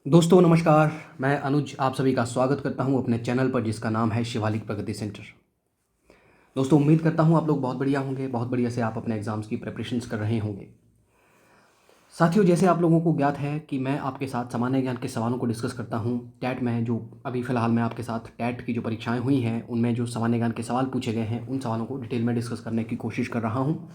दोस्तों नमस्कार। मैं अनुज आप सभी का स्वागत करता हूं अपने चैनल पर जिसका नाम है शिवालिक प्रगति सेंटर। दोस्तों उम्मीद करता हूं आप लोग बहुत बढ़िया होंगे, बहुत बढ़िया से आप अपने एग्ज़ाम्स की प्रिपरेशंस कर रहे होंगे। साथियों, जैसे आप लोगों को ज्ञात है कि मैं आपके साथ सामान्य ज्ञान के सवालों को डिस्कस करता हूं। टैट में जो अभी फ़िलहाल मैं आपके साथ टैट की जो परीक्षाएँ हुई हैं उनमें जो सामान्य ज्ञान के सवाल पूछे गए हैं उन सवालों को डिटेल में डिस्कस करने की कोशिश कर रहा हूँ।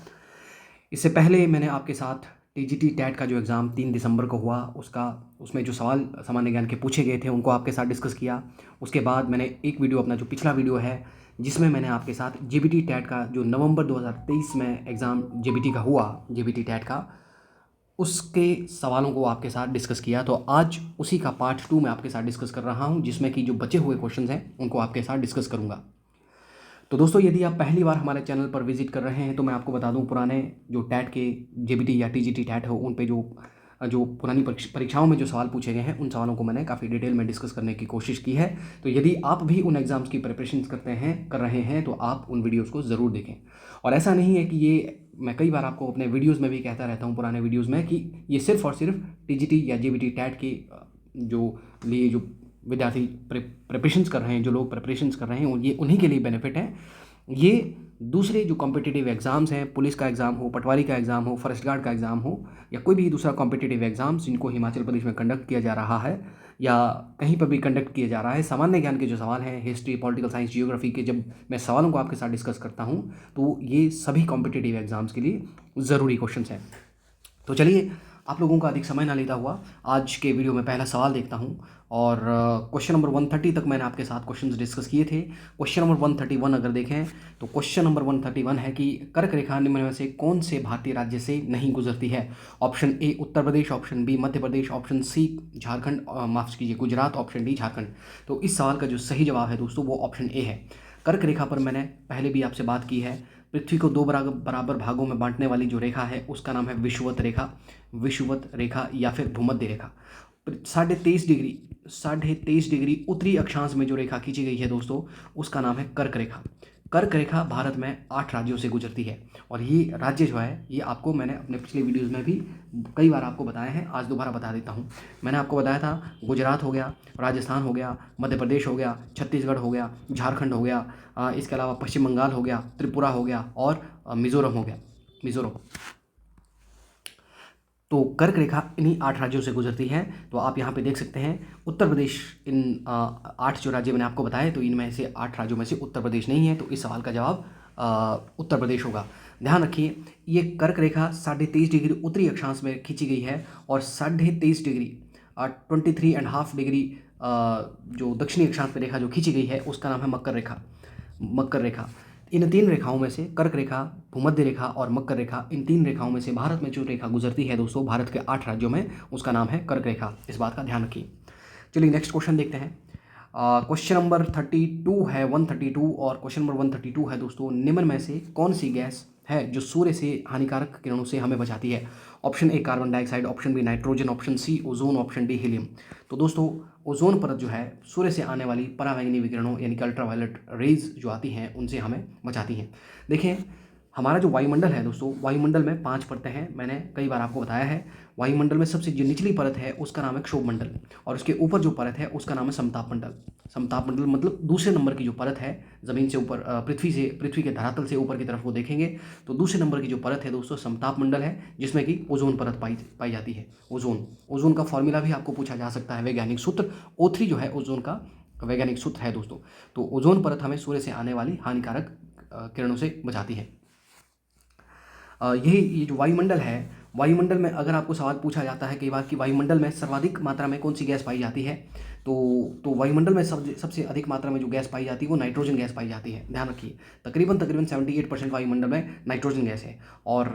इससे पहले मैंने आपके साथ टीजीटी टैट का जो एग्ज़ाम 3 दिसंबर को हुआ उसमें जो सवाल सामान्य ज्ञान के पूछे गए थे उनको आपके साथ डिस्कस किया। उसके बाद मैंने एक वीडियो, अपना जो पिछला वीडियो है, जिसमें मैंने आपके साथ जेबीटी टैट का जो नवंबर 2023 में एग्ज़ाम जेबीटी का हुआ, जेबीटी टैट का, उसके सवालों को आपके साथ डिस्कस किया। तो आज उसी का पार्ट 2 मैं आपके साथ डिस्कस कर रहा हूँ, जिसमें कि जो बचे हुए क्वेश्चंस हैं उनको आपके साथ डिस्कस करूँगा। तो दोस्तों यदि आप पहली बार हमारे चैनल पर विजिट कर रहे हैं तो मैं आपको बता दूं, पुराने जो टैट के जेबीटी या टीजीटी टैट हो उन पे जो जो पुरानी परीक्षाओं में जो सवाल पूछे गए हैं उन सवालों को मैंने काफ़ी डिटेल में डिस्कस करने की कोशिश की है। तो यदि आप भी उन एग्ज़ाम्स की प्रिपरेशन कर रहे हैं तो आप उन वीडियोज़ को ज़रूर देखें। और ऐसा नहीं है कि ये, मैं कई बार आपको अपने वीडियोज़ में भी कहता रहता हूँ, पुराने वीडियोज़ में, कि ये सिर्फ़ और सिर्फ टीजीटी या जेबीटी टैट के जो लिए जो विद्यार्थी प्रिपरेशंस कर रहे हैं, जो लोग प्रिपरेशंस कर रहे हैं, ये उन्हीं के लिए बेनिफिट है। ये दूसरे जो कॉम्पिटिटिव एग्ज़ाम्स हैं, पुलिस का एग्ज़ाम हो, पटवारी का एग्ज़ाम हो, फॉरेस्ट गार्ड का एग्ज़ाम हो, या कोई भी दूसरा कॉम्पिटिटिव एग्ज़ाम्स जिनको हिमाचल प्रदेश में कंडक्ट किया जा रहा है या कहीं पर भी कंडक्ट किया जा रहा है, सामान्य ज्ञान के जो सवाल हैं, हिस्ट्री, पॉलिटिकल साइंस, जियोग्राफी के, जब मैं सवालों को आपके साथ डिस्कस करता हूँ तो ये सभी कॉम्पिटिटिव एग्ज़ाम्स के लिए ज़रूरी क्वेश्चंस हैं। तो चलिए, आप लोगों का अधिक समय ना लेता हुआ आज के वीडियो में पहला सवाल देखता हूं। और क्वेश्चन नंबर 130 तक मैंने आपके साथ क्वेश्चंस डिस्कस किए थे। क्वेश्चन नंबर 131 अगर देखें तो क्वेश्चन नंबर 131 है कि कर्क रेखा निम्न में से कौन से भारतीय राज्य से नहीं गुजरती है। Option A Uttar Pradesh, option B Madhya Pradesh, option C Jharkhand, माफ कीजिए गुजरात, ऑप्शन डी झारखंड। तो इस सवाल का जो सही जवाब है दोस्तों वो ऑप्शन ए है। कर्क रेखा पर मैंने पहले भी आपसे बात की है। पृथ्वी को दो बराबर भागों में बांटने वाली जो रेखा है उसका नाम है विषुवत रेखा, विषुवत रेखा या फिर भूमध्य रेखा। 23.5 डिग्री उत्तरी अक्षांश में जो रेखा खींची गई है दोस्तों उसका नाम है कर्क रेखा। कर्क रेखा भारत में 8 राज्यों से गुजरती है। और ये राज्य जो है ये आपको मैंने अपने पिछले वीडियोज़ में भी कई बार आपको बताया है, आज दोबारा बता देता हूँ। मैंने आपको बताया था गुजरात हो गया, राजस्थान हो गया, मध्य प्रदेश हो गया, छत्तीसगढ़ हो गया, झारखंड हो गया, इसके अलावा पश्चिम बंगाल हो गया, त्रिपुरा हो गया और मिज़ोरम हो गया, मिज़ोरम। तो कर्क रेखा इन्हीं 8 राज्यों से गुजरती है। तो आप यहाँ पे देख सकते हैं उत्तर प्रदेश, इन 8 जो राज्य मैंने आपको बताए तो इनमें से 8 राज्यों में से उत्तर प्रदेश नहीं है। तो इस सवाल का जवाब उत्तर प्रदेश होगा। ध्यान रखिए, ये कर्क रेखा 23.5 डिग्री उत्तरी अक्षांश में खींची गई है और 23.5 डिग्री 23.5 डिग्री जो दक्षिणी अक्षांश में रेखा जो खींची गई है उसका नाम है मकर रेखा, मकर रेखा। इन 3 रेखाओं में से कर्क रेखा, भूमध्य रेखा और मकर रेखा, इन 3 रेखाओं में से भारत में जो रेखा गुजरती है दोस्तों भारत के 8 राज्यों में, उसका नाम है कर्क रेखा। इस बात का ध्यान रखिए। चलिए नेक्स्ट क्वेश्चन देखते हैं। क्वेश्चन नंबर 32 है, 132, और क्वेश्चन नंबर 132 है दोस्तों, निम्न में से कौन सी गैस है जो सूर्य से हानिकारक किरणों से हमें बचाती है। Option A carbon dioxide, option B nitrogen, option C ozone, option D helium. तो दोस्तों ओजोन परत जो है सूर्य से आने वाली पराबैंगनी विकिरणों यानी कि अल्ट्रावायलेट रेज जो आती हैं उनसे हमें बचाती हैं। देखें, हमारा जो वायुमंडल है दोस्तों, वायुमंडल में 5 परतें हैं, मैंने कई बार आपको बताया है। वायुमंडल में सबसे जो निचली परत है उसका नाम है क्षोभ मंडल, और उसके ऊपर जो परत है उसका नाम है समताप मंडल। समताप मंडल मतलब दूसरे नंबर की जो परत है ज़मीन से ऊपर, पृथ्वी के धरातल से ऊपर की तरफ वो देखेंगे तो दूसरे नंबर की जो परत है दोस्तों समताप मंडल है, जिसमें कि ओजोन परत पाई जाती है। ओजोन का फॉर्मूला भी आपको पूछा जा सकता है, वैज्ञानिक सूत्र O3 जो है ओजोन का वैज्ञानिक सूत्र है दोस्तों। तो ओजोन परत हमें सूर्य से आने वाली हानिकारक किरणों से बचाती है। ये जो वायुमंडल है, वायुमंडल में अगर आपको सवाल पूछा जाता है कई बार कि वायुमंडल में सर्वाधिक मात्रा में कौन सी गैस पाई जाती है, तो वायुमंडल में सबसे अधिक मात्रा में जो गैस पाई जाती है वो नाइट्रोजन गैस पाई जाती है। ध्यान रखिए, तकरीबन 78% वायुमंडल में नाइट्रोजन गैस है। और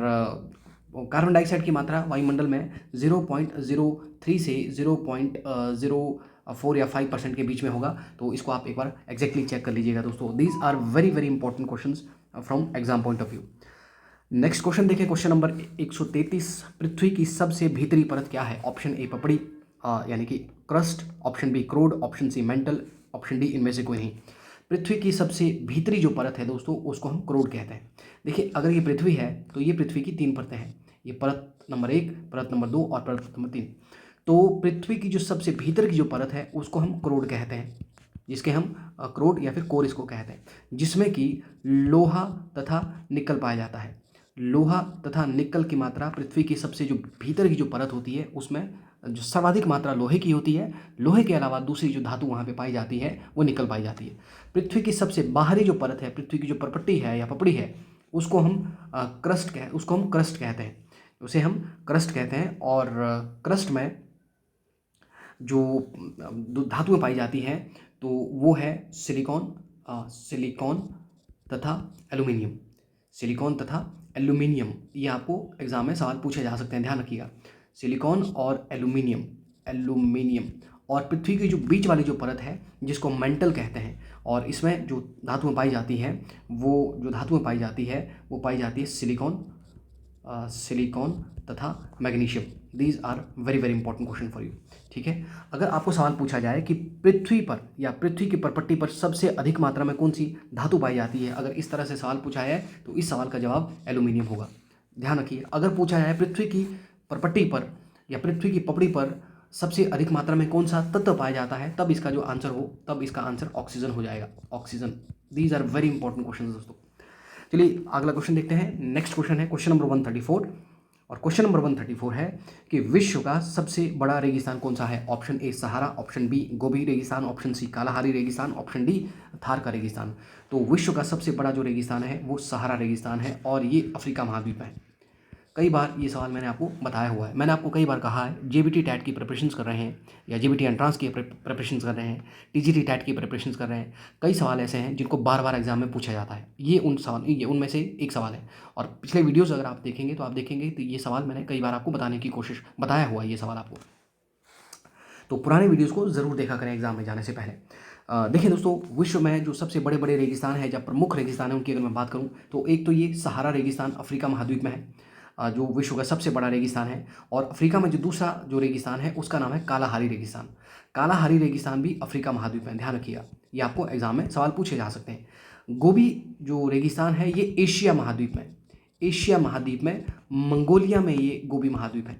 कार्बन डाइऑक्साइड की मात्रा वायुमंडल में 0.03 से 0.04 या 5% के बीच में होगा। तो इसको आप एक बार एग्जैक्टली चेक कर लीजिएगा दोस्तों। These are very very important questions from exam point of view. Next question देखिए, क्वेश्चन नंबर 133, पृथ्वी की सबसे भीतरी परत क्या है। ऑप्शन ए पपड़ी यानी कि क्रस्ट, ऑप्शन बी क्रोड, option C mantle, option D इनमें से कोई नहीं। पृथ्वी की सबसे भीतरी जो परत है दोस्तों उसको हम क्रोड कहते हैं। देखिए, अगर ये पृथ्वी है तो ये पृथ्वी की 3 परतें हैं, ये परत नंबर 1, परत नंबर 2 और परत नंबर 3। तो पृथ्वी की जो सबसे भीतर की जो परत है उसको हम क्रोड कहते हैं, जिसके हम क्रोड या फिर कोर इसको कहते हैं, जिसमें कि लोहा तथा निकल पाया जाता है। लोहा तथा निकल की मात्रा पृथ्वी की सबसे जो भीतर की जो परत होती है उसमें जो सर्वाधिक मात्रा लोहे की होती है। लोहे के अलावा दूसरी जो धातु वहाँ पे पाई जाती है वो निकल पाई जाती है। पृथ्वी की सबसे बाहरी जो परत है, पृथ्वी की जो परपट्टी है या पपड़ी है, उसको हम क्रस्ट कहते हैं, उसे हम क्रस्ट कहते हैं। और क्रस्ट में जो धातुएं पाई जाती हैं तो वो है सिलिकॉन तथा एल्यूमिनियम। सिलिकॉन तथा एल्यूमिनियम, ये आपको एग्जाम में सवाल पूछे जा सकते हैं, ध्यान रखिएगा। सिलिकॉन और एल्यूमिनियम और पृथ्वी की जो बीच वाली जो परत है जिसको मेंटल कहते हैं, और इसमें जो धातुएं पाई जाती हैं वो पाई जाती है सिलिकॉन तथा magnesium. These are very very important question for you. ठीक है, अगर आपको सवाल पूछा जाए कि पृथ्वी पर या पृथ्वी की परपट्टी पर सबसे अधिक मात्रा में कौन सी धातु पाई जाती है, अगर इस तरह से सवाल पूछा है तो इस सवाल का जवाब एल्यूमिनियम होगा। ध्यान रखिए, अगर पूछा जाए पृथ्वी की परपट्टी पर या पृथ्वी की पपड़ी पर सबसे अधिक मात्रा में कौन सा तत्व पाया जाता है, तब इसका आंसर ऑक्सीजन हो जाएगा, oxygen. These are very important question दोस्तों। चलिए अगला क्वेश्चन देखते हैं। नेक्स्ट क्वेश्चन है क्वेश्चन नंबर 134, और क्वेश्चन नंबर 134 है कि विश्व का सबसे बड़ा रेगिस्तान कौन सा है। Option A Sahara, option B Gobi रेगिस्तान, ऑप्शन सी कालाहारी रेगिस्तान, ऑप्शन डी थार का रेगिस्तान। तो विश्व का सबसे बड़ा जो रेगिस्तान है वो सहारा रेगिस्तान है, और ये अफ्रीका महाद्वीप में है। कई बार ये सवाल मैंने आपको बताया हुआ है, मैंने आपको कई बार कहा है, जेबीटी टैट की प्रिपरेशंस कर रहे हैं या जेबीटी एंट्रांस की प्रिपरेशंस कर रहे हैं, टीजीटी टैट की प्रिपरेशंस कर रहे हैं, कई सवाल ऐसे हैं जिनको बार बार एग्जाम में पूछा जाता है। ये उनमें से एक सवाल है। और पिछले वीडियोज़ अगर आप देखेंगे तो आप देखेंगे तो ये सवाल मैंने कई बार आपको बताया हुआ है ये सवाल आपको। तो पुराने वीडियोज़ को ज़रूर देखा करें एग्जाम में जाने से पहले। देखिए दोस्तों, विश्व में जो सबसे बड़े बड़े रेगिस्तान है या प्रमुख रेगिस्तान है उनकी अगर मैं बात करूँ तो एक तो ये सहारा रेगिस्तान अफ्रीका महाद्वीप में है, जो विश्व का सबसे बड़ा रेगिस्तान है। और अफ्रीका में जो दूसरा जो रेगिस्तान है उसका नाम है कालाहारी रेगिस्तान। कालाहारी रेगिस्तान भी अफ्रीका महाद्वीप में, ध्यान रखिएगा, ये आपको एग्जाम में सवाल पूछे जा सकते हैं। गोबी जो रेगिस्तान है ये एशिया महाद्वीप में मंगोलिया में ये गोबी महाद्वीप है।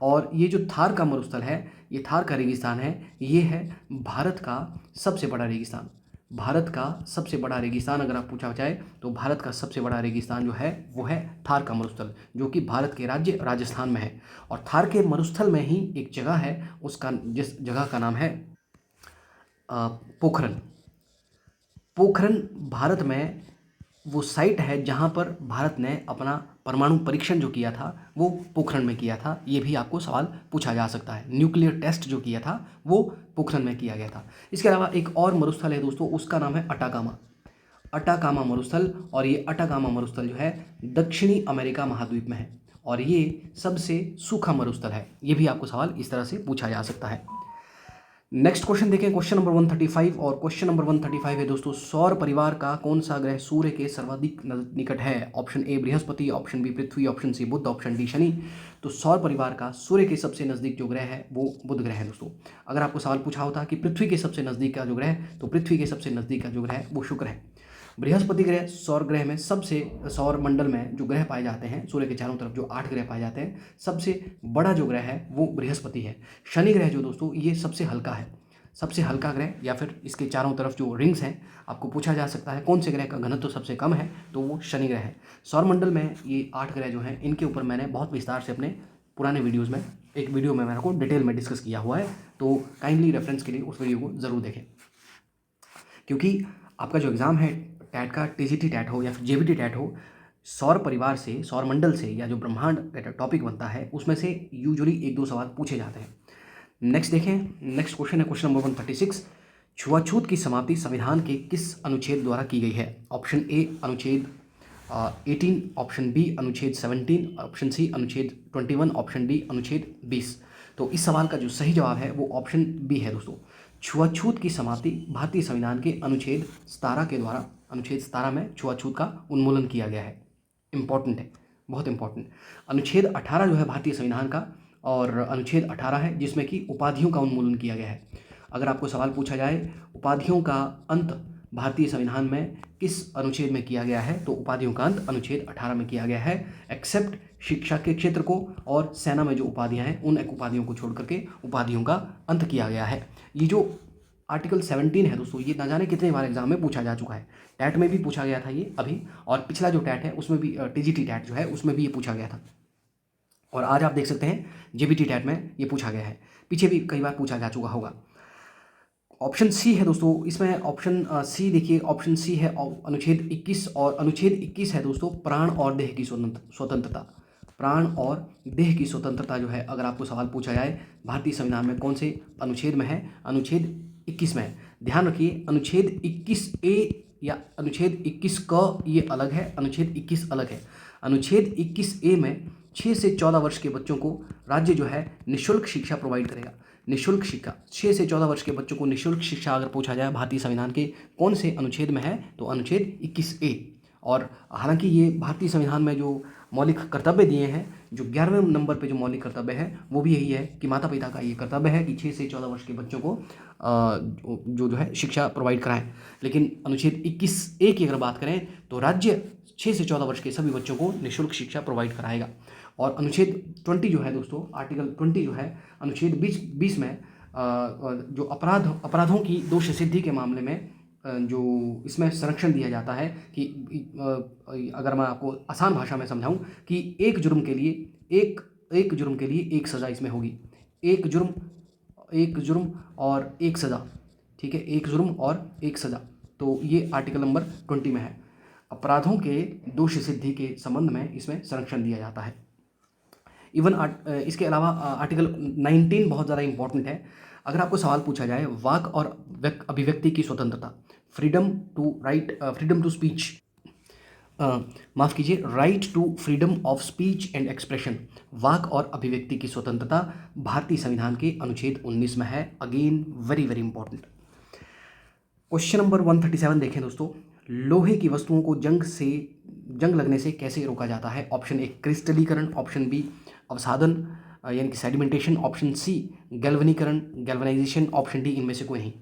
और ये जो थार का मरुस्थल है, ये थार का रेगिस्तान है, ये है भारत का सबसे बड़ा रेगिस्तान। भारत का सबसे बड़ा रेगिस्तान अगर आप पूछा जाए तो भारत का सबसे बड़ा रेगिस्तान जो है वो है थार का मरुस्थल, जो कि भारत के राज्य राजस्थान में है। और थार के मरुस्थल में ही एक जगह है, जिस जगह का नाम है पोखरन। पोखरन भारत में वो साइट है जहाँ पर भारत ने अपना परमाणु परीक्षण जो किया था वो पोखरन में किया था। ये भी आपको सवाल पूछा जा सकता है। न्यूक्लियर टेस्ट जो किया था वो पोखरन में किया गया था। इसके अलावा एक और मरुस्थल है दोस्तों, उसका नाम है अटाकामा मरुस्थल। और ये अटाकामा मरुस्थल जो है दक्षिणी अमेरिका महाद्वीप में है, और ये सबसे सूखा मरुस्थल है। ये भी आपको सवाल इस तरह से पूछा जा सकता है। नेक्स्ट क्वेश्चन देखें, क्वेश्चन नंबर 135। और क्वेश्चन नंबर 135 है दोस्तों, सौर परिवार का कौन सा ग्रह सूर्य के सर्वाधिक निकट है। Option A Brihaspati, option B Prithvi, option C Budh, option D Shani. तो सौर परिवार का सूर्य के सबसे नज़दीक जो ग्रह है वो बुध ग्रह है दोस्तों। अगर आपको सवाल पूछा होता कि पृथ्वी के सबसे नज़दीक का जो ग्रह, तो पृथ्वी के सबसे नज़दीक का जो ग्रह वो शुक्र है। बृहस्पति ग्रह सौर ग्रह में सौर मंडल में जो ग्रह पाए जाते हैं, सूर्य के चारों तरफ जो 8 ग्रह पाए जाते हैं, सबसे बड़ा जो ग्रह है वो बृहस्पति है। शनि ग्रह जो दोस्तों ये सबसे हल्का ग्रह, या फिर इसके चारों तरफ जो रिंग्स हैं, आपको पूछा जा सकता है कौन से ग्रह का घनत्व तो सबसे कम है, तो वो शनि ग्रह है। सौरमंडल में ये 8 ग्रह जो हैं इनके ऊपर मैंने बहुत विस्तार से अपने पुराने वीडियोज़ में एक वीडियो में मेरे को डिटेल में डिस्कस किया हुआ है, तो काइंडली रेफरेंस के लिए उस वीडियो को ज़रूर देखें। क्योंकि आपका जो एग्ज़ाम है टैट का, टीजीटी टैट हो या फिर जेबीटी टैट हो, सौर परिवार से, सौरमंडल से या जो ब्रह्मांड का टॉपिक बनता है उसमें से यूजुअली 1-2 सवाल पूछे जाते हैं। नेक्स्ट देखें, नेक्स्ट क्वेश्चन है क्वेश्चन नंबर 136। छुआछूत की समाप्ति संविधान के किस अनुच्छेद द्वारा की गई है। ऑप्शन ए अनुच्छेद 18, ऑप्शन बी अनुच्छेद 17, ऑप्शन सी अनुच्छेद 21, ऑप्शन डी अनुच्छेद 20। तो इस सवाल का जो सही जवाब है वो ऑप्शन बी है दोस्तों। छुआछूत की समाप्ति भारतीय संविधान के अनुच्छेद 17 के द्वारा, अनुच्छेद 17 में छुआछूत का उन्मूलन किया गया है। इंपॉर्टेंट है, बहुत इंपॉर्टेंट। अनुच्छेद 18 जो है भारतीय संविधान का, और अनुच्छेद 18 है जिसमें कि उपाधियों का उन्मूलन किया गया है। अगर आपको सवाल पूछा जाए उपाधियों का अंत भारतीय संविधान में किस अनुच्छेद में किया गया है? तो उपाधियों का अंत अनुच्छेद 18 में किया गया है, एक्सेप्ट शिक्षा के क्षेत्र को और सेना में जो उपाधियां हैं उन एक उपाधियों को छोड़ करके उपाधियों का अंत किया गया है। ये जो आर्टिकल 17 है दोस्तों, ये ना जाने कितने बार एग्जाम में पूछा जा चुका है। टैट में भी पूछा गया था ये अभी, और पिछला जो टैट है उसमें भी, टीजीटी टैट जो है उसमें भी ये पूछा गया था, और आज आप देख सकते हैं जेबीटी टैट में ये पूछा गया है। पीछे भी कई बार पूछा जा चुका होगा। ऑप्शन सी है दोस्तों, इसमें ऑप्शन सी देखिए, ऑप्शन सी है अनुच्छेद 21, और अनुच्छेद 21 है दोस्तों प्राण और देह की स्वतंत्रता। प्राण और देह की स्वतंत्रता जो है, अगर आपको सवाल पूछा जाए भारतीय संविधान में कौन से अनुच्छेद में है, अनुच्छेद 21 में है। ध्यान रखिए, अनुच्छेद 21A या अनुच्छेद 21 क ये अलग है, अनुच्छेद 21 अलग है। अनुच्छेद 21A में 6 से 14 वर्ष के बच्चों को राज्य जो है निःशुल्क शिक्षा प्रोवाइड करेगा। निःशुल्क शिक्षा, 6 से 14 वर्ष के बच्चों को निःशुल्क शिक्षा अगर पूछा जाए भारतीय संविधान के कौन से अनुच्छेद में है, तो अनुच्छेद 21A। और हालांकि ये भारतीय संविधान में जो मौलिक कर्तव्य दिए हैं, जो 11वें नंबर पे जो मौलिक कर्तव्य है वो भी यही है कि माता पिता का ये कर्तव्य है कि 6 से 14 वर्ष के बच्चों को जो है शिक्षा प्रोवाइड कराएं। लेकिन अनुच्छेद 21A की अगर बात करें तो राज्य 6 से 14 वर्ष के सभी बच्चों को निःशुल्क शिक्षा प्रोवाइड कराएगा। और अनुच्छेद 20 जो है दोस्तों, आर्टिकल 20 जो है, अनुच्छेद 20 में जो अपराधों की दोष सिद्धि के मामले में जो इसमें संरक्षण दिया जाता है कि अगर मैं आपको आसान भाषा में समझाऊं कि एक जुर्म के लिए एक सज़ा इसमें होगी। एक जुर्म और एक सज़ा, ठीक है, एक जुर्म और एक सज़ा। तो ये आर्टिकल नंबर 20 में है। अपराधों के दोष सिद्धि के संबंध में इसमें संरक्षण दिया जाता है। इवन इसके अलावा आर्टिकल 19 बहुत ज़्यादा इंपॉर्टेंट है। अगर आपको सवाल पूछा जाए वाक और अभिव्यक्ति की स्वतंत्रता, फ्रीडम टू स्पीच, माफ़ कीजिए, right to freedom of speech and expression, वाक और अभिव्यक्ति की स्वतंत्रता भारतीय संविधान के अनुच्छेद 19 में है। Again very very important. Question number 137 देखें दोस्तों, लोहे की वस्तुओं को जंग लगने से कैसे रोका जाता है? ऑप्शन ए क्रिस्टलीकरण, ऑप्शन बी अवसादन यानी कि sedimentation, option C galvanization, option D इनमें से कोई नहीं।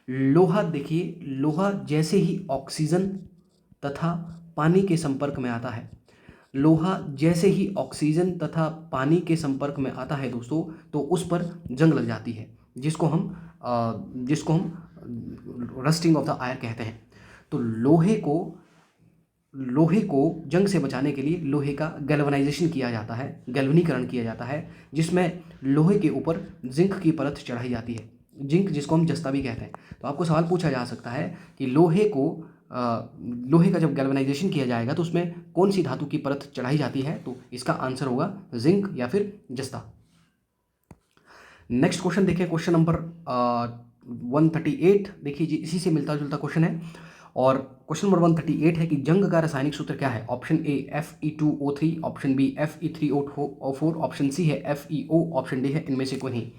लोहा देखिए, लोहा जैसे ही ऑक्सीजन तथा पानी के संपर्क में आता है, लोहा जैसे ही ऑक्सीजन तथा पानी के संपर्क में आता है दोस्तों, तो उस पर जंग लग जाती है, जिसको हम रस्टिंग ऑफ द आयर कहते हैं। तो लोहे को जंग से बचाने के लिए लोहे का गैल्वेनाइजेशन किया जाता है, गैल्वनीकरण किया जाता है, जिसमें लोहे के ऊपर जिंक की परत चढ़ाई जाती है, जिंक जिसको हम जस्ता भी कहते हैं। तो आपको सवाल पूछा जा सकता है कि लोहे का जब गैल्वेनाइजेशन किया जाएगा तो उसमें कौन सी धातु की परत चढ़ाई जाती है? तो इसका आंसर होगा जिंक या फिर जस्ता। नेक्स्ट क्वेश्चन देखिए, क्वेश्चन नंबर 138 देखिए जी, इसी से मिलता जुलता क्वेश्चन है। और क्वेश्चन नंबर 138 है कि जंग का रासायनिक सूत्र क्या है? Option A Fe2O3, option B Fe3O4, option C है FeO, ऑप्शन डी है इनमें से कोई नहीं।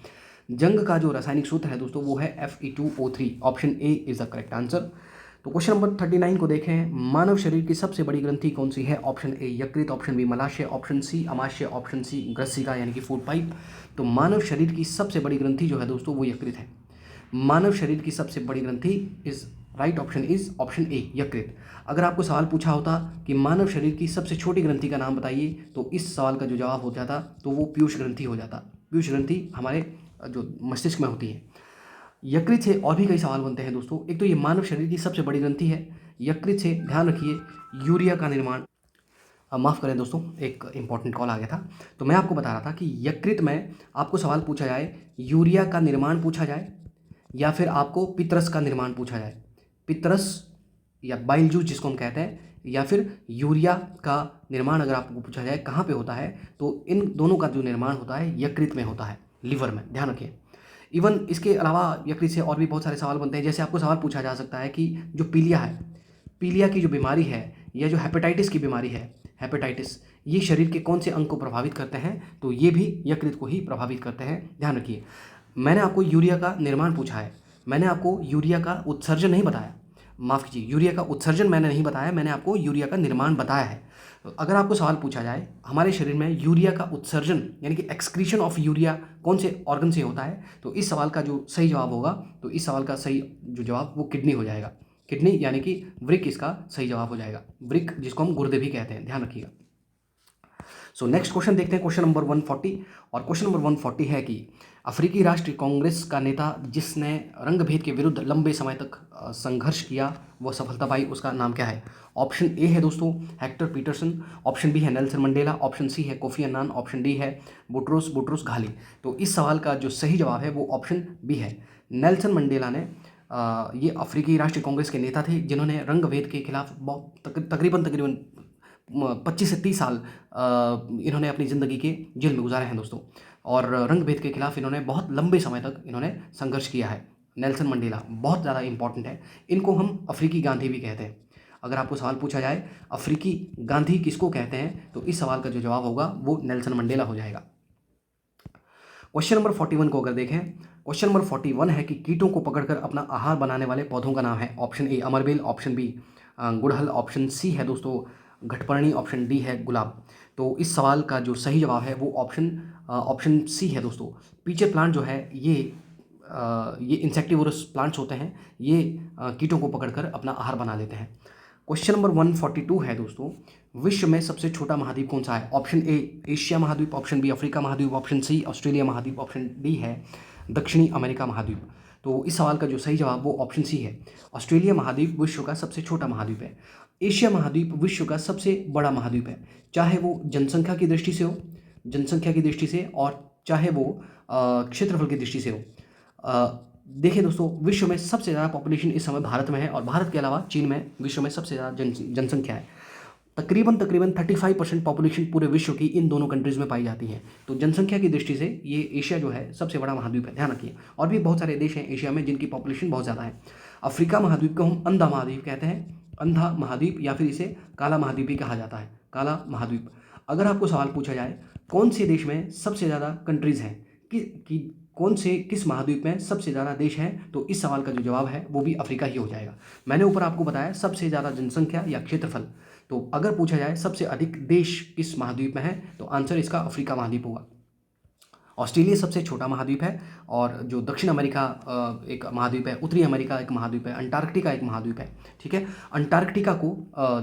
जंग का जो रासायनिक सूत्र है दोस्तों वो है Fe2O3, option A is the correct answer. तो क्वेश्चन नंबर 39 को देखें, मानव शरीर की सबसे बड़ी ग्रंथि कौन सी है? ऑप्शन ए यकृत, ऑप्शन बी मलाशय, ऑप्शन सी अमाशय, ऑप्शन सी ग्रसिका यानी कि फूड पाइप। तो मानव शरीर की सबसे बड़ी ग्रंथि जो है दोस्तों वो यकृत है। मानव शरीर की सबसे बड़ी ग्रंथि is right option is option A यकृत। अगर आपको सवाल पूछा होता कि मानव शरीर की सबसे छोटी ग्रंथि का नाम बताइए, तो इस सवाल का जो जवाब हो जाता तो वो पीयूष ग्रंथि हो जाता। पीयूष ग्रंथि हमारे जो मस्तिष्क में होती है। यकृत से और भी कई सवाल बनते हैं दोस्तों। एक तो ये मानव शरीर की सबसे बड़ी ग्रंथि है। यकृत से ध्यान रखिए यूरिया का निर्माण, माफ़ करें दोस्तों, एक इंपॉर्टेंट कॉल आ गया था। तो मैं आपको बता रहा था कि यकृत में आपको सवाल पूछा जाए, यूरिया का निर्माण पूछा जाए या फिर आपको पितरस का निर्माण पूछा जाए, पितरस या बाइल जूस जिसको हम कहते हैं, या फिर यूरिया का निर्माण अगर आपको पूछा जाए कहाँ पे होता है, तो इन दोनों का जो निर्माण होता है यकृत में होता है, लिवर में, ध्यान रखिए। इवन इसके अलावा यकृत से और भी बहुत सारे सवाल बनते हैं। जैसे आपको सवाल पूछा जा सकता है कि जो पीलिया है, पीलिया की जो बीमारी है या जो हेपेटाइटिस की बीमारी है, हेपेटाइटिस, ये शरीर के कौन से अंग को प्रभावित करते हैं? तो ये भी यकृत को ही प्रभावित करते हैं, ध्यान रखिए। मैंने आपको यूरिया का निर्माण पूछा है, मैंने आपको यूरिया का उत्सर्जन नहीं बताया, माफ़ कीजिए, यूरिया का उत्सर्जन मैंने नहीं बताया, मैंने आपको यूरिया का निर्माण बताया है। तो अगर आपको सवाल पूछा जाए हमारे शरीर में यूरिया का उत्सर्जन यानी कि एक्सक्रीशन ऑफ यूरिया कौन से ऑर्गन से होता है, तो इस सवाल का जो सही जवाब होगा, तो इस सवाल का सही जो जवाब वो किडनी हो जाएगा। किडनी यानी कि वृक्क इसका सही जवाब हो जाएगा। वृक्क जिसको हम गुर्दे भी कहते हैं, ध्यान रखिएगा। सो नेक्स्ट क्वेश्चन देखते हैं, क्वेश्चन नंबर 140। और क्वेश्चन नंबर 140 है कि अफ्रीकी राष्ट्रीय कांग्रेस का नेता जिसने रंगभेद के विरुद्ध लंबे समय तक संघर्ष किया, वह सफलता पाई, उसका नाम क्या है? ऑप्शन ए है दोस्तों हेक्टर पीटरसन, ऑप्शन बी है नेल्सन मंडेला, ऑप्शन सी है कोफी अन्नान, ऑप्शन डी है बुटरोस बुटरोस घाली। तो इस सवाल का जो सही जवाब है वो ऑप्शन बी है। नेल्सन मंडेला ने ये अफ्रीकी राष्ट्रीय कांग्रेस के नेता थे जिन्होंने रंगभेद के खिलाफ बहुत तकरीबन 25 से 30 साल इन्होंने अपनी ज़िंदगी के जेल में गुजारे हैं दोस्तों। और रंगभेद के खिलाफ इन्होंने बहुत लंबे समय तक इन्होंने संघर्ष किया है। नेल्सन मंडेला बहुत ज़्यादा इंपॉर्टेंट है, इनको हम अफ्रीकी गांधी भी कहते हैं। अगर आपको सवाल पूछा जाए अफ्रीकी गांधी किसको कहते हैं, तो इस सवाल का जो जवाब होगा वो नेल्सन मंडेला हो जाएगा। क्वेश्चन नंबर 41 को अगर देखें, क्वेश्चन नंबर 41 है कि कीटों को पकड़कर अपना आहार बनाने वाले पौधों का नाम है। ऑप्शन ए अमरबेल, ऑप्शन बी गुड़हल, ऑप्शन सी है दोस्तों घटपर्णी, ऑप्शन डी है गुलाब। तो इस सवाल का जो सही जवाब है वो ऑप्शन सी है दोस्तों। पीचर प्लांट जो है ये इंसेक्टिवोरस प्लांट्स होते हैं, ये कीटों को पकड़कर अपना आहार बना लेते हैं। क्वेश्चन नंबर 142 है दोस्तों, विश्व में सबसे छोटा महाद्वीप कौन सा है? ऑप्शन ए एशिया महाद्वीप, ऑप्शन बी अफ्रीका महाद्वीप, ऑप्शन सी ऑस्ट्रेलिया महाद्वीप, ऑप्शन डी है दक्षिणी अमेरिका महाद्वीप। तो इस सवाल का जो सही जवाब वो ऑप्शन सी है। ऑस्ट्रेलिया महाद्वीप विश्व का सबसे छोटा महाद्वीप है। एशिया महाद्वीप विश्व का सबसे बड़ा महाद्वीप है, चाहे वो जनसंख्या की दृष्टि से हो, जनसंख्या की दृष्टि से, और चाहे वो क्षेत्रफल की दृष्टि से हो। देखिए दोस्तों, विश्व में सबसे ज़्यादा पॉपुलेशन इस समय भारत में है, और भारत के अलावा चीन में विश्व में सबसे ज़्यादा जनसंख्या है। तकरीबन 35% पॉपुलेशन पूरे विश्व की इन दोनों कंट्रीज़ में पाई जाती है। तो जनसंख्या की दृष्टि से ये एशिया जो है सबसे बड़ा महाद्वीप है, ध्यान रखिए। और भी बहुत सारे देश हैं एशिया में जिनकी पॉपुलेशन बहुत ज़्यादा है। अफ्रीका महाद्वीप को हम अंधा महाद्वीप कहते हैं, अंधा महाद्वीप, या फिर इसे काला महाद्वीप भी कहा जाता है, काला महाद्वीप। अगर आपको सवाल पूछा जाए कौन से देश में सबसे ज़्यादा कंट्रीज़ हैं, कि कौन से किस महाद्वीप में सबसे ज़्यादा देश हैं, तो इस सवाल का जो जवाब है वो भी अफ्रीका ही हो जाएगा। मैंने ऊपर आपको बताया सबसे ज़्यादा जनसंख्या या क्षेत्रफल, तो अगर पूछा जाए सबसे अधिक देश किस महाद्वीप में है, तो आंसर इसका अफ्रीका महाद्वीप होगा। ऑस्ट्रेलिया सबसे छोटा महाद्वीप है, और जो दक्षिण अमेरिका एक महाद्वीप है, उत्तरी अमेरिका एक महाद्वीप है, अंटार्कटिका एक महाद्वीप है, ठीक है। अंटार्कटिका को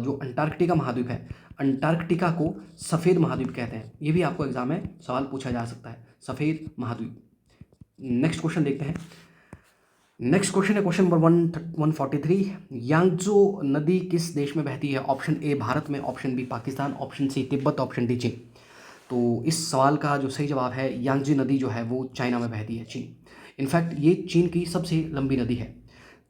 जो अंटार्कटिका महाद्वीप है, अंटार्कटिका को सफ़ेद महाद्वीप कहते हैं। ये भी आपको एग्जाम में सवाल पूछा जा सकता है, सफ़ेद महाद्वीप। नेक्स्ट क्वेश्चन देखते हैं। नेक्स्ट क्वेश्चन है क्वेश्चन नंबर 143। यांगत्सो नदी किस देश में बहती है? ऑप्शन ए भारत में, option B Pakistan, option C Tibet, option D चीन। तो इस सवाल का जो सही जवाब है, यांगत्सो नदी जो है वो चाइना में बहती है, चीन। इनफैक्ट ये चीन की सबसे लंबी नदी है।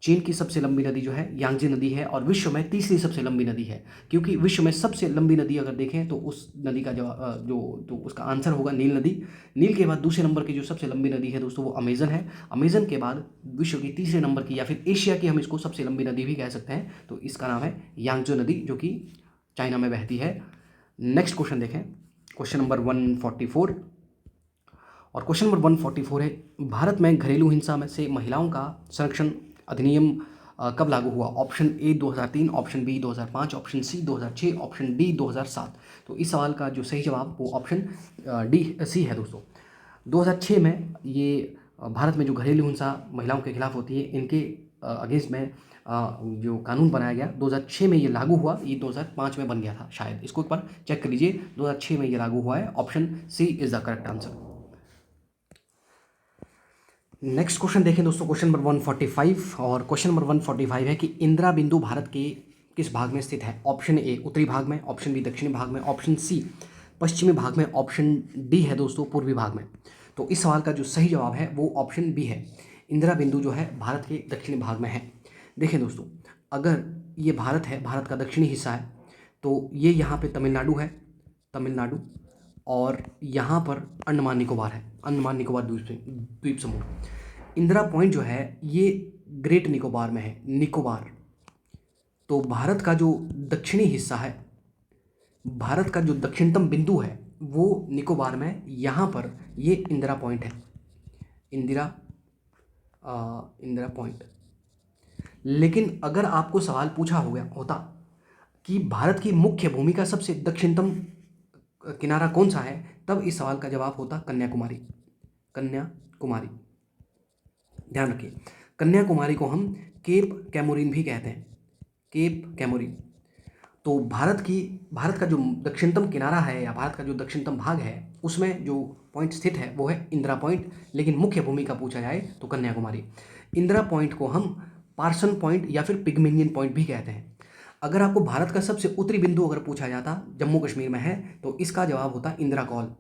चीन की सबसे लंबी नदी जो है यांगत्सो नदी है, और विश्व में तीसरी सबसे लंबी नदी है। क्योंकि विश्व में सबसे लंबी नदी अगर देखें तो उस नदी का जवाब तो उसका आंसर होगा नील नदी। नील के बाद दूसरे नंबर की जो सबसे लंबी नदी है दोस्तों वो अमेजन है। अमेजन के बाद विश्व की तीसरे नंबर की, या फिर एशिया की हम इसको सबसे लंबी नदी भी कह सकते हैं, तो इसका नाम है यांगत्सो नदी, जो कि चाइना में बहती है। नेक्स्ट क्वेश्चन देखें, क्वेश्चन नंबर 144। और क्वेश्चन नंबर 144 है, भारत में घरेलू हिंसा में से महिलाओं का संरक्षण अधिनियम कब लागू हुआ? Option A 2003, option B 2005, option C 2006, option D 2007। तो इस सवाल का जो सही जवाब वो ऑप्शन डी सी है दोस्तों। 2006 में ये भारत में जो घरेलू हिंसा महिलाओं के खिलाफ होती है, इनके अगेंस्ट में जो कानून बनाया गया 2006 में ये लागू हुआ। ये 2005 में बन गया था शायद, इसको एक बार चेक कर लीजिए। 2006 में ये लागू हुआ है, option C is the correct answer. Next question देखें दोस्तों, क्वेश्चन नंबर 145। और क्वेश्चन नंबर 145 है कि इंदिरा बिंदु भारत के किस भाग में स्थित है? ऑप्शन ए उत्तरी भाग में, ऑप्शन बी दक्षिणी भाग में, ऑप्शन सी पश्चिमी भाग में, ऑप्शन डी है दोस्तों पूर्वी भाग में। तो इस सवाल का जो सही जवाब है वो ऑप्शन बी है। इंदिरा बिंदु जो है भारत के दक्षिणी भाग में है। देखिए दोस्तों, अगर ये भारत है, भारत का दक्षिणी हिस्सा है, तो ये यहाँ पे तमिलनाडु है, तमिलनाडु, और यहाँ पर अंडमान निकोबार है, अंडमान निकोबार द्वीप समूह। इंदिरा पॉइंट जो है ये ग्रेट निकोबार में है, निकोबार। तो भारत का जो दक्षिणी हिस्सा है, भारत का जो दक्षिणतम बिंदु है वो निकोबार में, यहाँ पर ये इंदिरा पॉइंट है, इंदिरा पॉइंट। लेकिन अगर आपको सवाल पूछा होता कि भारत की मुख्य भूमि का सबसे दक्षिणतम किनारा कौन सा है, तब इस सवाल का जवाब होता कन्याकुमारी, कन्याकुमारी। ध्यान रखिए, कन्याकुमारी को हम केप कैमोरिन भी कहते हैं, केप कैमोरिन। तो भारत का जो दक्षिणतम किनारा है या भारत का जो दक्षिणतम भाग है उसमें जो पॉइंट स्थित है वो है इंदिरा पॉइंट, लेकिन मुख्य भूमि का पूछा जाए तो कन्याकुमारी। इंदिरा पॉइंट को हम पार्सन पॉइंट या फिर पिगमेलियन पॉइंट भी कहते हैं। अगर आपको भारत का सबसे उत्तरी बिंदु अगर पूछा जाता जम्मू कश्मीर में है तो इसका जवाब होता इंदिरा कॉल।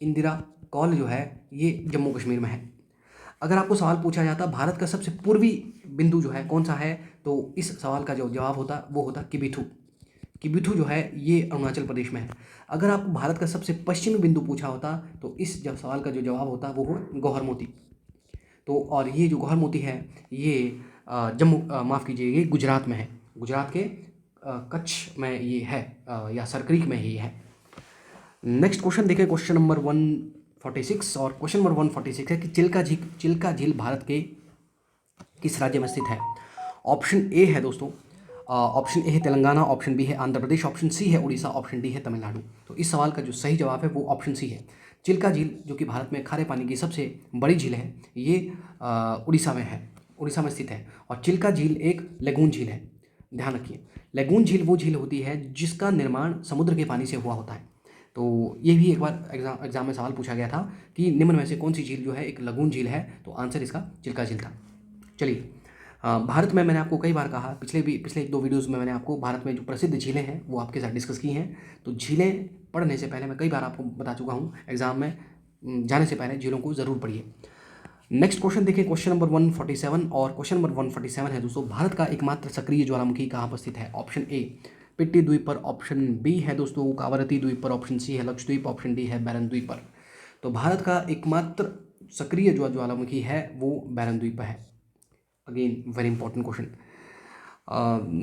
इंदिरा कॉल जो है ये जम्मू कश्मीर में है। अगर आपको सवाल पूछा जाता भारत का सबसे पूर्वी बिंदु जो है कौन सा है, तो इस सवाल का जो जवाब होता वो होता किबिथु। किबिथु जो है ये अरुणाचल प्रदेश में है। अगर आपको भारत का सबसे पश्चिमी बिंदु पूछा होता तो इस जब सवाल का जो जवाब होता वो हो गौहरमोती। तो और ये जो गौहरमोती है ये माफ़ कीजिए, ये गुजरात में है। गुजरात के कच्छ में ये है, या सरक्रीक में ही है। नेक्स्ट क्वेश्चन देखें, क्वेश्चन नंबर 146। और क्वेश्चन नंबर 146 है कि चिल्का झील भारत के किस राज्य में स्थित है। ऑप्शन ए है दोस्तों, ऑप्शन ए है तेलंगाना, ऑप्शन बी है आंध्र प्रदेश, ऑप्शन सी है उड़ीसा, ऑप्शन डी है तमिलनाडु। तो इस सवाल का जो सही जवाब है वो ऑप्शन सी है। चिल्का झील जो कि भारत में खारे पानी की सबसे बड़ी झील है, ये उड़ीसा में है, उड़ीसा में स्थित है। और चिल्का झील एक लेगून झील है, ध्यान रखिए। लेगून झील वो झील होती है जिसका निर्माण समुद्र के पानी से हुआ होता है। तो ये भी एक बार एग्जाम में सवाल पूछा गया था कि निम्न में से कौन सी झील जो है एक लगून झील है, तो आंसर इसका चिल्का झील था। चलिए, भारत में मैंने आपको कई बार कहा, पिछले 1-2 वीडियोज़ में मैंने आपको भारत में जो प्रसिद्ध झीलें हैं वो आपके साथ डिस्कस की हैं। तो झीलें पढ़ने से पहले मैं कई बार आपको बता चुका हूँ, एग्जाम में जाने से पहले झीलों को ज़रूर पढ़िए। नेक्स्ट क्वेश्चन देखिए, क्वेश्चन नंबर 147। और क्वेश्चन नंबर 147 है दोस्तों, भारत का एकमात्र सक्रिय ज्वालामुखी कहाँ पर स्थित है। ऑप्शन ए पिट्टी द्वीप पर, ऑप्शन बी है दोस्तों कावरती द्वीप पर, ऑप्शन सी है लक्षद्वीप, ऑप्शन डी है बैरन द्वीप पर। तो भारत का एकमात्र सक्रिय जो ज्वालामुखी है वो बैरन द्वीप पर है। Again very important question.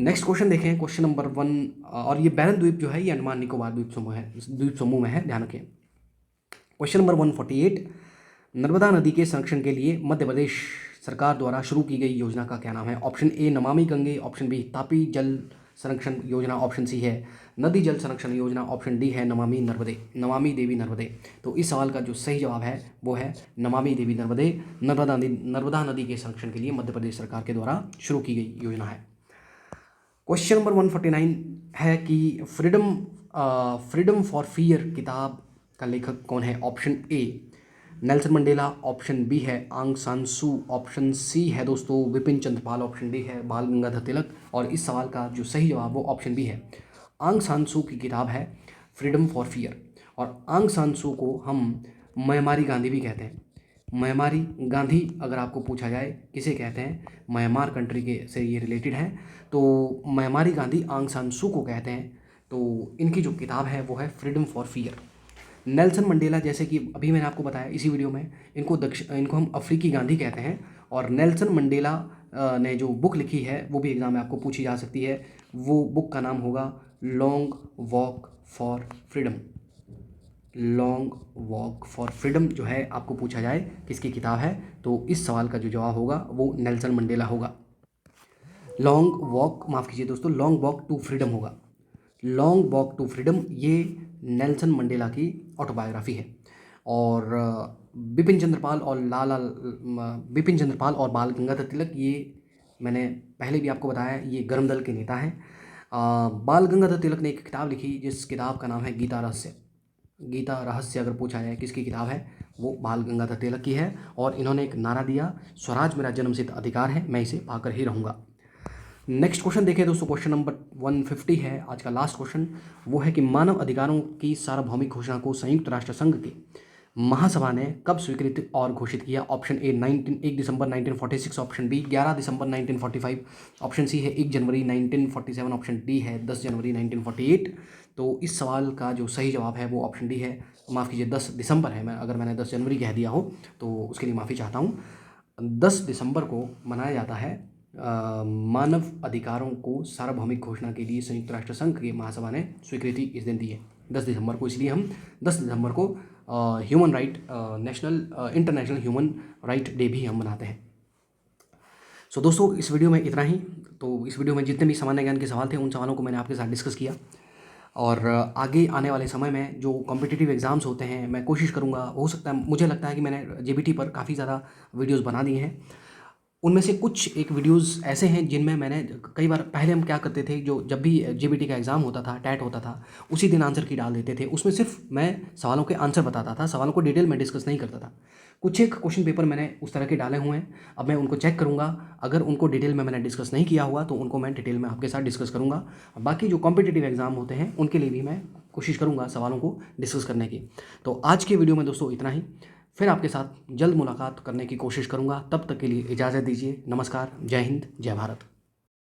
Next question देखें, क्वेश्चन नंबर 1। और ये बैरन द्वीप जो है ये अंडमान निकोबार द्वीप समूह में है, ध्यान रखें। क्वेश्चन नंबर 148, नर्मदा नदी के संरक्षण के लिए मध्य प्रदेश सरकार द्वारा शुरू की गई योजना का क्या नाम है। ऑप्शन ए नमामि गंगे, ऑप्शन बी तापी जल संरक्षण योजना, ऑप्शन सी है नदी जल संरक्षण योजना, ऑप्शन डी है नमामि देवी नर्मदे। तो इस सवाल का जो सही जवाब है वो है नमामि देवी नर्मदे। नर्मदा नदी के संरक्षण के लिए मध्य प्रदेश सरकार के द्वारा शुरू की गई योजना है। क्वेश्चन नंबर 149 है कि फ्रीडम फॉर फियर किताब का लेखक कौन है। Option A Nelson Mandela, option B है Aung San Suu, option C है दोस्तों विपिन चंद्र पाल, ऑप्शन डी है बाल गंगाधर तिलक। और इस सवाल का जो सही जवाब वो ऑप्शन बी है। आंग सान सू की किताब है फ्रीडम फॉर फियर। और आंग सान सू को हम म्यांमारी गांधी भी कहते हैं। म्यांमारी गांधी अगर आपको पूछा जाए किसे कहते हैं, म्यांमार कंट्री के से ये रिलेटेड है, तो म्यांमारी गांधी आंग सान सू को कहते हैं। तो इनकी जो किताब है वो है freedom for fear. Nelson Mandela, जैसे कि अभी मैंने आपको बताया इसी वीडियो में, इनको हम अफ्रीकी गांधी कहते हैं। और नेल्सन मंडेला ने जो बुक लिखी है वो भी एग्जाम में आपको पूछी जा सकती है। वो बुक का नाम होगा long walk for freedom. Long walk for freedom जो है आपको पूछा जाए किसकी किताब है, तो इस सवाल का जो जवाब होगा वो नेल्सन मंडेला होगा। लॉन्ग वॉक, माफ़ कीजिए दोस्तों, लॉन्ग वॉक टू फ्रीडम होगा। लॉन्ग वॉक टू फ्रीडम ये नेल्सन मंडेला की ऑटोबायोग्राफी है। और बिपिन चंद्रपाल और बाल गंगाधर तिलक, ये मैंने पहले भी आपको बताया ये गर्म दल के नेता हैं। बाल गंगाधर तिलक ने एक किताब लिखी जिस किताब का नाम है गीता रहस्य। गीता रहस्य अगर पूछा जाए किसकी किताब है, वो बाल गंगाधर तिलक की है। और इन्होंने एक नारा दिया, स्वराज मेरा जन्मसिद्ध अधिकार है, मैं इसे पाकर ही रहूँगा। नेक्स्ट क्वेश्चन देखें दोस्तों, क्वेश्चन नंबर 150 है आज का लास्ट क्वेश्चन। वो है कि मानव अधिकारों की सार्वभौमिक घोषणा को संयुक्त राष्ट्र संघ के महासभा ने कब स्वीकृत और घोषित किया। ऑप्शन ए 1 दिसंबर 1946, ऑप्शन बी 11 दिसंबर 1945, ऑप्शन सी है 1 जनवरी 1947, ऑप्शन डी है 10 जनवरी 1948। तो इस सवाल का जो सही जवाब है वो ऑप्शन डी है, माफ़ कीजिए 10 दिसंबर है। अगर मैंने 10 जनवरी कह दिया हो तो उसके लिए माफ़ी चाहता हूँ। 10 दिसंबर को मनाया जाता है मानव अधिकारों को सार्वभौमिक घोषणा के लिए संयुक्त राष्ट्र संघ की महासभा ने स्वीकृति इस दिन दी है 10 दिसंबर को। इसलिए हम 10 दिसंबर को human right international human right day भी हम मनाते हैं। सो दोस्तों इस वीडियो में इतना ही। तो इस वीडियो में जितने भी सामान्य ज्ञान के सवाल थे उन सवालों को मैंने आपके साथ डिस्कस किया। और आगे आने वाले समय में जो कॉम्पिटिटिव एग्ज़ाम्स होते हैं मैं कोशिश करूँगा, हो सकता है, मुझे लगता है कि मैंने JBT पर काफ़ी ज़्यादा वीडियोज़ बना दिए हैं। उनमें से कुछ एक वीडियोस ऐसे हैं जिनमें मैंने कई बार, पहले हम क्या करते थे, जो जब भी जेबीटी का एग्ज़ाम होता था, टैट होता था, उसी दिन आंसर की डाल देते थे। उसमें सिर्फ मैं सवालों के आंसर बताता था, सवालों को डिटेल में डिस्कस नहीं करता था। कुछ एक क्वेश्चन पेपर मैंने उस तरह के डाले हुए हैं। अब मैं उनको चेक करूँगा, अगर उनको डिटेल में मैंने डिस्कस नहीं किया हुआ तो उनको मैं डिटेल में आपके साथ डिस्कस करूँगा। बाकी जो कॉम्पिटिटिव एग्ज़ाम होते हैं उनके लिए भी मैं कोशिश करूँगा सवालों को डिस्कस करने की। तो आज के वीडियो में दोस्तों इतना ही। फिर आपके साथ जल्द मुलाकात करने की कोशिश करूँगा। तब तक के लिए इजाज़त दीजिए। नमस्कार, जय हिंद, जय भारत।